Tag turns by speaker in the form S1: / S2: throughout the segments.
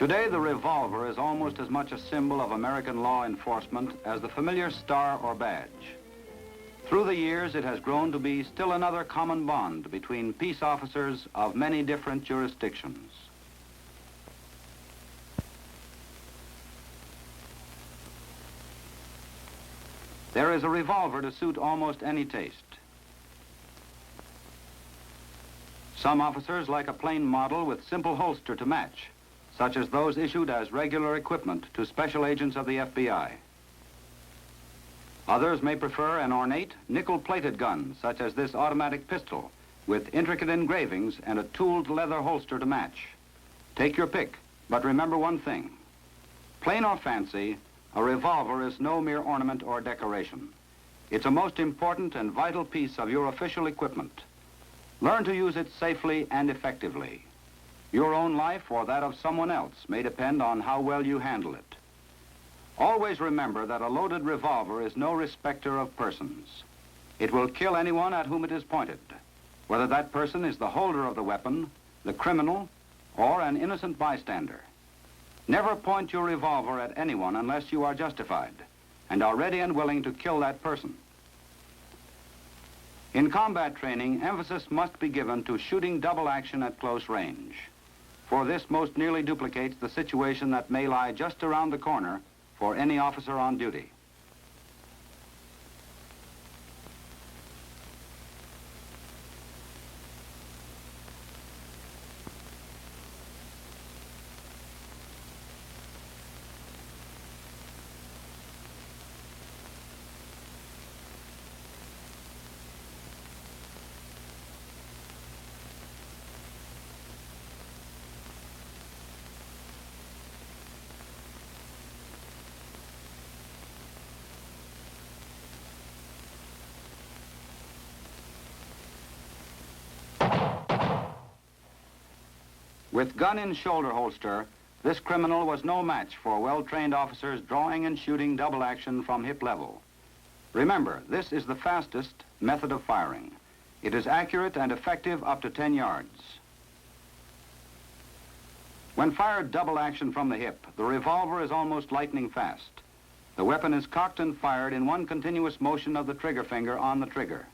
S1: Today, the revolver is almost as much a symbol of American law enforcement as the familiar star or badge. Through the years, it has grown to be still another common bond between peace officers of many different jurisdictions. There is a revolver to suit almost any taste. Some officers like a plain model with simple holster to match, such as those issued as regular equipment to special agents of the FBI. Others may prefer an ornate, nickel-plated gun, such as this automatic pistol, with intricate engravings and a tooled leather holster to match. Take your pick, but remember one thing. Plain or fancy, a revolver is no mere ornament or decoration. It's a most important and vital piece of your official equipment. Learn to use it safely and effectively. Your own life or that of someone else may depend on how well you handle it. Always remember that a loaded revolver is no respecter of persons. It will kill anyone at whom it is pointed, whether that person is the holder of the weapon, the criminal, or an innocent bystander. Never point your revolver at anyone unless you are justified and are ready and willing to kill that person. In combat training, emphasis must be given to shooting double action at close range, for this most nearly duplicates the situation that may lie just around the corner for any officer on duty. With gun in shoulder holster, this criminal was no match for well-trained officers drawing and shooting double action from hip level. Remember, this is the fastest method of firing. It is accurate and effective up to 10 yards. When fired double action from the hip, the revolver is almost lightning fast. The weapon is cocked and fired in one continuous motion of the trigger finger on the trigger.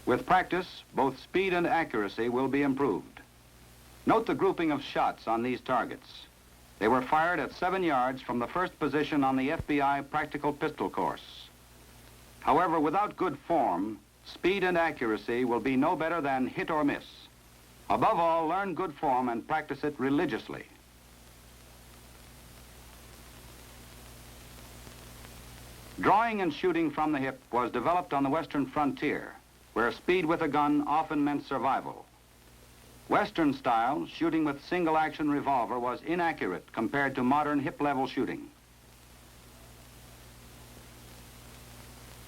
S1: With practice, both speed and accuracy will be improved. Note the grouping of shots on these targets. They were fired at 7 yards from the first position on the FBI practical pistol course. However, without good form, speed and accuracy will be no better than hit or miss. Above all, learn good form and practice it religiously. Drawing and shooting from the hip was developed on the Western frontier, where speed with a gun often meant survival. Western style shooting with single-action revolver was inaccurate compared to modern hip-level shooting.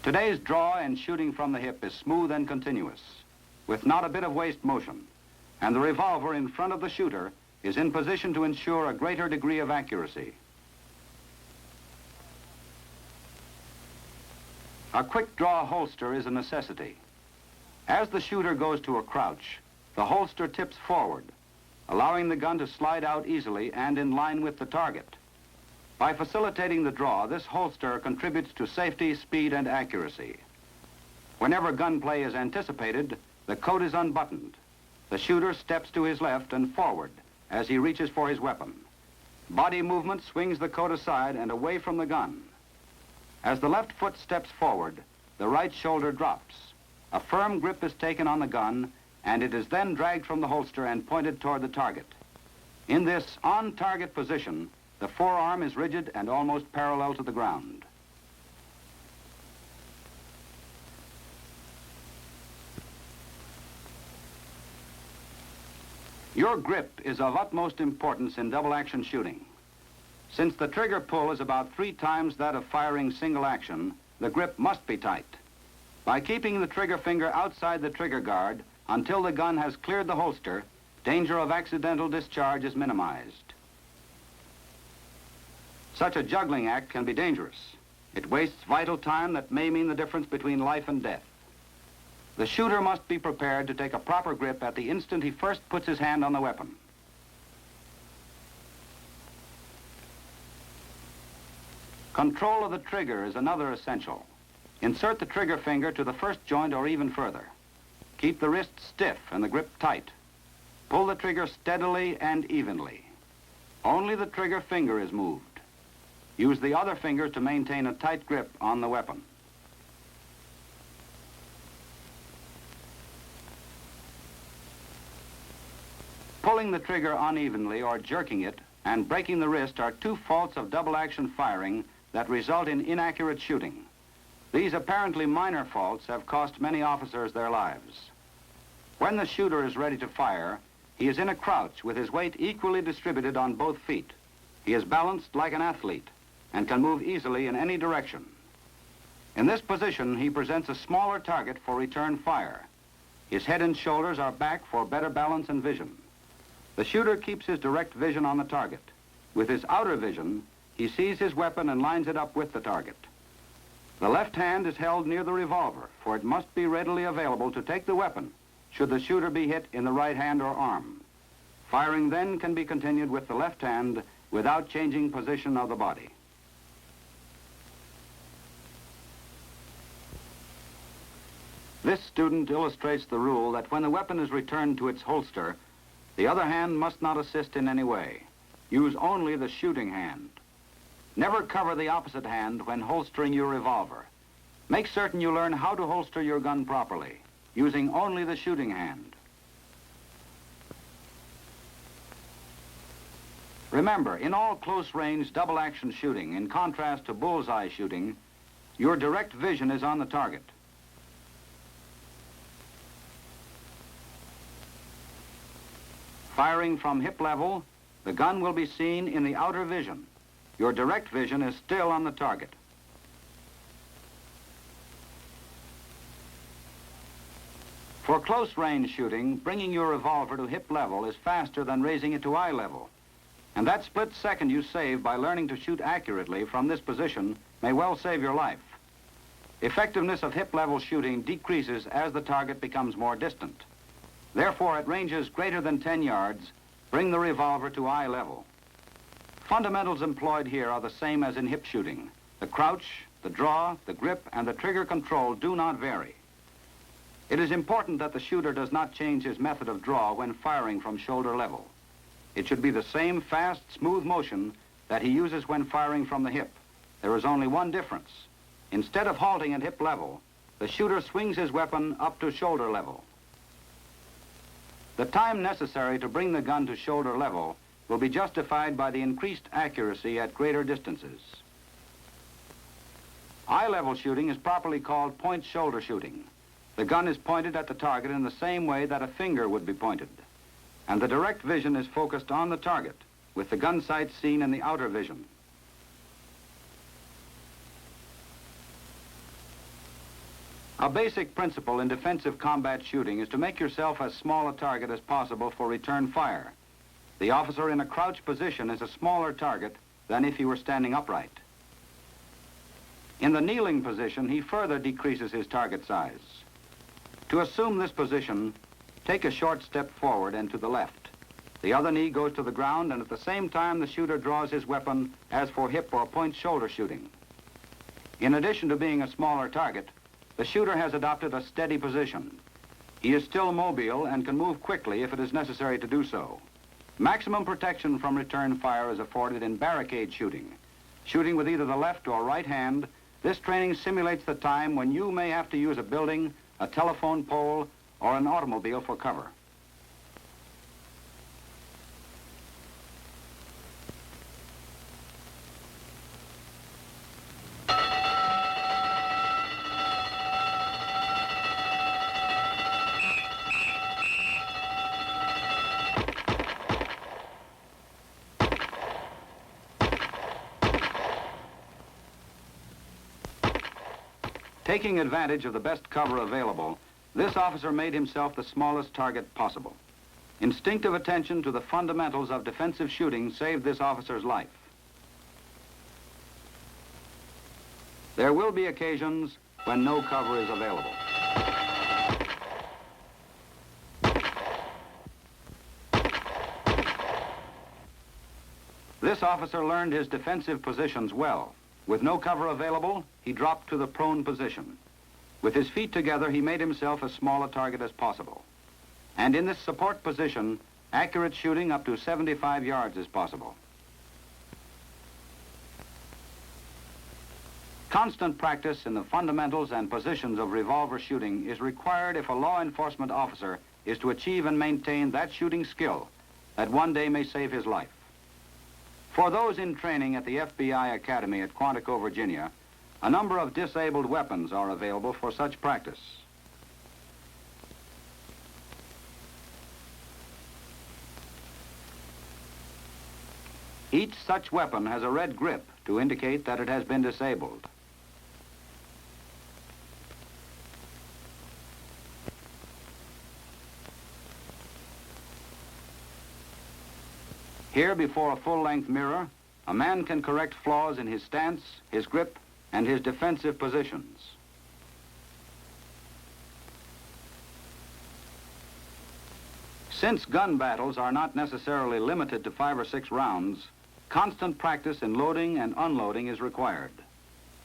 S1: Today's draw and shooting from the hip is smooth and continuous, with not a bit of waste motion, and the revolver in front of the shooter is in position to ensure a greater degree of accuracy. A quick draw holster is a necessity. As the shooter goes to a crouch, the holster tips forward, allowing the gun to slide out easily and in line with the target. By facilitating the draw, this holster contributes to safety, speed, and accuracy. Whenever gunplay is anticipated, the coat is unbuttoned. The shooter steps to his left and forward as he reaches for his weapon. Body movement swings the coat aside and away from the gun. As the left foot steps forward, the right shoulder drops. A firm grip is taken on the gun, and it is then dragged from the holster and pointed toward the target. In this on-target position, the forearm is rigid and almost parallel to the ground. Your grip is of utmost importance in double-action shooting. Since the trigger pull is about 3 times that of firing single action, the grip must be tight. By keeping the trigger finger outside the trigger guard until the gun has cleared the holster, danger of accidental discharge is minimized. Such a juggling act can be dangerous. It wastes vital time that may mean the difference between life and death. The shooter must be prepared to take a proper grip at the instant he first puts his hand on the weapon. Control of the trigger is another essential. Insert the trigger finger to the first joint or even further. Keep the wrist stiff and the grip tight. Pull the trigger steadily and evenly. Only the trigger finger is moved. Use the other finger to maintain a tight grip on the weapon. Pulling the trigger unevenly or jerking it and breaking the wrist are two faults of double-action firing that result in inaccurate shooting. These apparently minor faults have cost many officers their lives. When the shooter is ready to fire, he is in a crouch with his weight equally distributed on both feet. He is balanced like an athlete and can move easily in any direction. In this position, he presents a smaller target for return fire. His head and shoulders are back for better balance and vision. The shooter keeps his direct vision on the target. With his outer vision, he sees his weapon and lines it up with the target. The left hand is held near the revolver, for it must be readily available to take the weapon should the shooter be hit in the right hand or arm. Firing then can be continued with the left hand without changing position of the body. This student illustrates the rule that when the weapon is returned to its holster, the other hand must not assist in any way. Use only the shooting hand. Never cover the opposite hand when holstering your revolver. Make certain you learn how to holster your gun properly, using only the shooting hand. Remember, in all close-range double-action shooting, in contrast to bullseye shooting, your direct vision is on the target. Firing from hip level, the gun will be seen in the outer vision. Your direct vision is still on the target. For close-range shooting, bringing your revolver to hip level is faster than raising it to eye level. And that split second you save by learning to shoot accurately from this position may well save your life. Effectiveness of hip-level shooting decreases as the target becomes more distant. Therefore, at ranges greater than 10 yards, bring the revolver to eye level. Fundamentals employed here are the same as in hip shooting. The crouch, the draw, the grip, and the trigger control do not vary. It is important that the shooter does not change his method of draw when firing from shoulder level. It should be the same fast, smooth motion that he uses when firing from the hip. There is only one difference. Instead of halting at hip level, the shooter swings his weapon up to shoulder level. The time necessary to bring the gun to shoulder level will be justified by the increased accuracy at greater distances. Eye-level shooting is properly called point shoulder shooting. The gun is pointed at the target in the same way that a finger would be pointed, and the direct vision is focused on the target, with the gun sight seen in the outer vision. A basic principle in defensive combat shooting is to make yourself as small a target as possible for return fire. The officer in a crouch position is a smaller target than if he were standing upright. In the kneeling position, he further decreases his target size. To assume this position, take a short step forward and to the left. The other knee goes to the ground, and at the same time the shooter draws his weapon as for hip or point shoulder shooting. In addition to being a smaller target, the shooter has adopted a steady position. He is still mobile and can move quickly if it is necessary to do so. Maximum protection from return fire is afforded in barricade shooting. Shooting with either the left or right hand, this training simulates the time when you may have to use a building, a telephone pole, or an automobile for cover. Taking advantage of the best cover available, this officer made himself the smallest target possible. Instinctive attention to the fundamentals of defensive shooting saved this officer's life. There will be occasions when no cover is available. This officer learned his defensive positions well. With no cover available, he dropped to the prone position. With his feet together, he made himself as small a target as possible. And in this support position, accurate shooting up to 75 yards is possible. Constant practice in the fundamentals and positions of revolver shooting is required if a law enforcement officer is to achieve and maintain that shooting skill that one day may save his life. For those in training at the FBI Academy at Quantico, Virginia, a number of disabled weapons are available for such practice. Each such weapon has a red grip to indicate that it has been disabled. Here, before a full-length mirror, a man can correct flaws in his stance, his grip, and his defensive positions. Since gun battles are not necessarily limited to 5 or 6 rounds, constant practice in loading and unloading is required.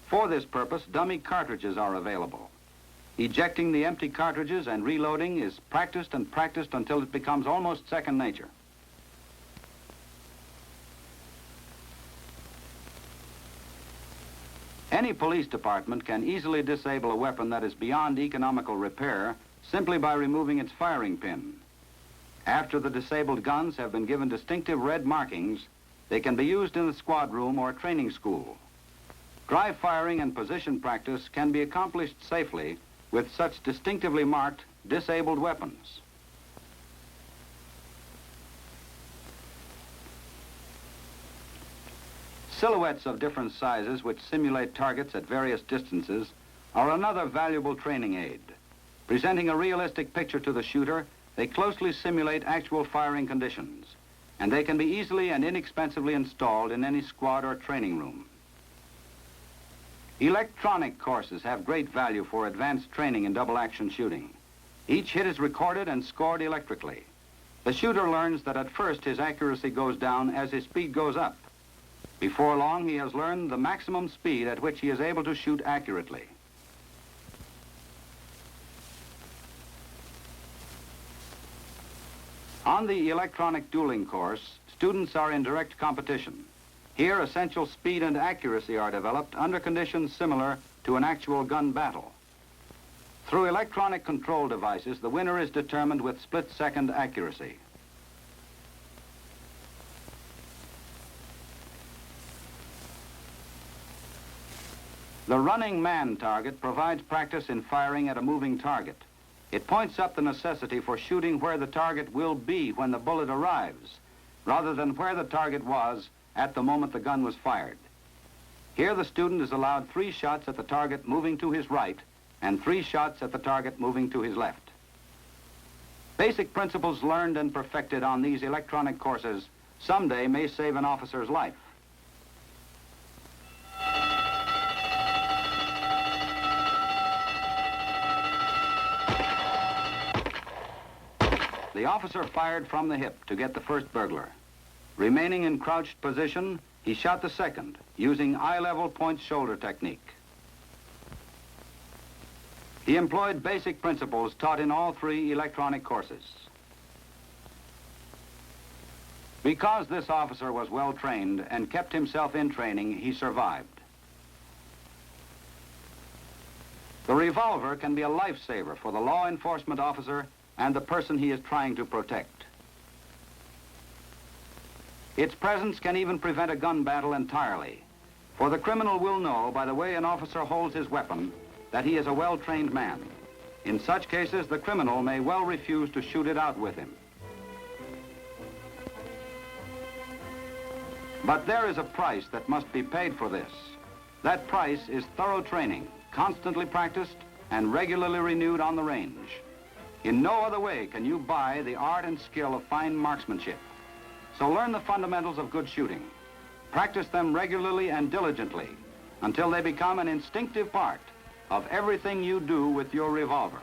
S1: For this purpose, dummy cartridges are available. Ejecting the empty cartridges and reloading is practiced and practiced until it becomes almost second nature. Any police department can easily disable a weapon that is beyond economical repair simply by removing its firing pin. After the disabled guns have been given distinctive red markings, they can be used in the squad room or training school. Dry firing and position practice can be accomplished safely with such distinctively marked, disabled weapons. Silhouettes of different sizes which simulate targets at various distances are another valuable training aid. Presenting a realistic picture to the shooter, they closely simulate actual firing conditions, and they can be easily and inexpensively installed in any squad or training room. Electronic courses have great value for advanced training in double-action shooting. Each hit is recorded and scored electrically. The shooter learns that at first his accuracy goes down as his speed goes up. Before long, he has learned the maximum speed at which he is able to shoot accurately. On the electronic dueling course, students are in direct competition. Here, essential speed and accuracy are developed under conditions similar to an actual gun battle. Through electronic control devices, the winner is determined with split-second accuracy. The running man target provides practice in firing at a moving target. It points up the necessity for shooting where the target will be when the bullet arrives, rather than where the target was at the moment the gun was fired. Here the student is allowed 3 shots at the target moving to his right and 3 shots at the target moving to his left. Basic principles learned and perfected on these electronic courses someday may save an officer's life. The officer fired from the hip to get the first burglar. Remaining in crouched position, he shot the second, using eye-level point-shoulder technique. He employed basic principles taught in all 3 electronic courses. Because this officer was well trained and kept himself in training, he survived. The revolver can be a lifesaver for the law enforcement officer and the person he is trying to protect. Its presence can even prevent a gun battle entirely, for the criminal will know by the way an officer holds his weapon that he is a well-trained man. In such cases, the criminal may well refuse to shoot it out with him. But there is a price that must be paid for this. That price is thorough training, constantly practiced and regularly renewed on the range. In no other way can you buy the art and skill of fine marksmanship. So learn the fundamentals of good shooting. Practice them regularly and diligently until they become an instinctive part of everything you do with your revolver.